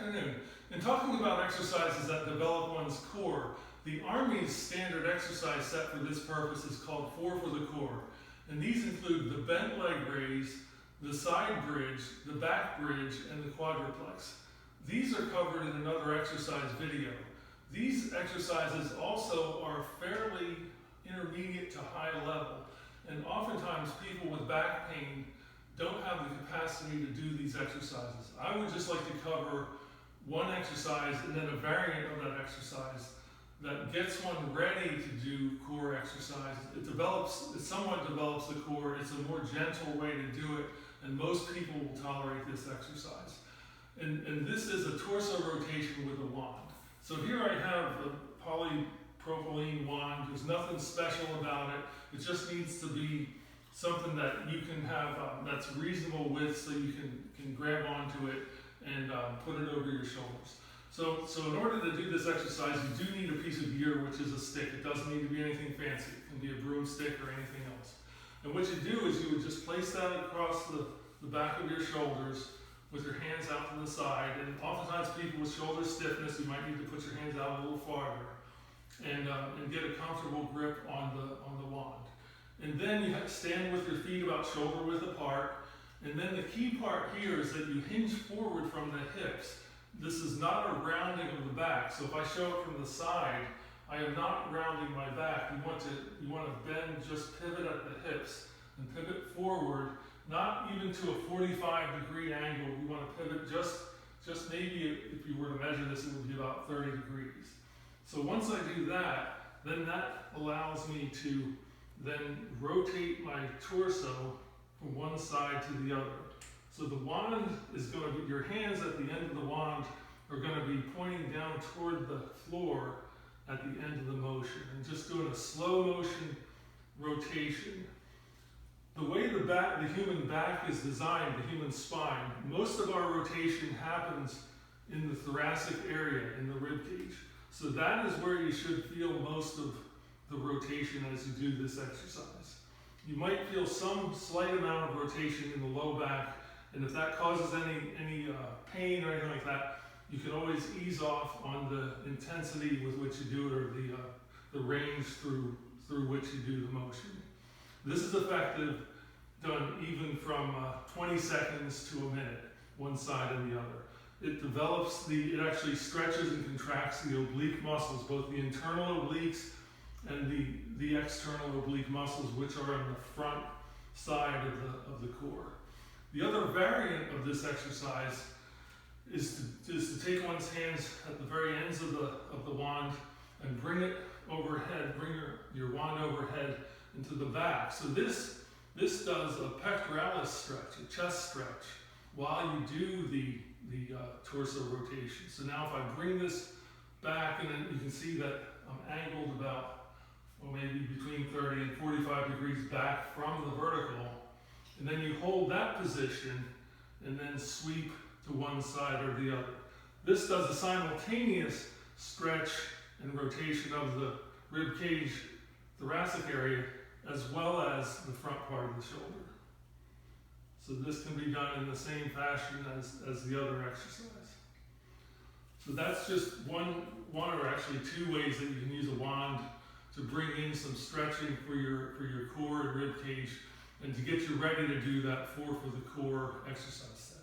afternoon. In talking about exercises that develop one's core, the Army's standard exercise set for this purpose is called 4 for the core. And these include the bent leg raise, the side bridge, the back bridge, and the quadruplex. These are covered in another exercise video. These exercises also are fairly intermediate to high level, and oftentimes people with back pain don't have the capacity to do these exercises. I would just like to cover one exercise and then a variant of that exercise that gets one ready to do core exercise. It somewhat develops the core. It's a more gentle way to do it, and most people will tolerate this exercise. And this is a torso rotation with a wand. So here I have a polypropylene wand. There's nothing special about it. It just needs to be something that you can have that's reasonable width, so you can grab onto it and put it over your shoulders. So in order to do this exercise, you do need a piece of gear, which is a stick. It doesn't need to be anything fancy. It can be a broomstick or anything else. And what you do is you would just place that across the back of your shoulders with your hands out to the side. And oftentimes people with shoulder stiffness, you might need to put your hands out a little farther and get a comfortable grip on the wand. And then you have to stand with your feet about shoulder width apart. And then the key part here is that you hinge forward from the hips. This is not a rounding of the back. So if I show it from the side, I am not rounding my back. You want to bend, just pivot at the hips and pivot forward, not even to a 45-degree angle. You want to pivot just maybe, if you were to measure this, it would be about 30 degrees. So once I do that, then that allows me to then rotate my torso from one side to the other. So the wand is going to be, your hands at the end of the wand are going to be pointing down toward the floor at the end of the motion, and just doing a slow motion rotation. The way the human back is designed, the human spine, most of our rotation happens in the thoracic area, in the rib cage. So that is where you should feel most of the rotation as you do this exercise. You might feel some slight amount of rotation in the low back, and if that causes any pain or anything like that, you can always ease off on the intensity with which you do it, or the range through which you do the motion. This is effective, done even from 20 seconds to a minute, one side and the other. It actually stretches and contracts the oblique muscles, both the internal obliques and the external oblique muscles, which are on the front side of the core. The other variant of this exercise is to take one's hands at the very ends of the wand and bring it overhead, bring your wand overhead into the back. So this does a pectoralis stretch, a chest stretch, while you do the torso rotation. So now if I bring this back, and then you can see that I'm angled about, maybe between 30 and 45 degrees back from the vertical, and then you hold that position and then sweep to one side or the other. This does a simultaneous stretch and rotation of the rib cage, thoracic area, as well as the front part of the shoulder. So this can be done in the same fashion as the other exercise. So that's just one or actually two ways that you can use a wand to bring in some stretching for your core and rib cage, and to get you ready to do that 4 for the core exercise.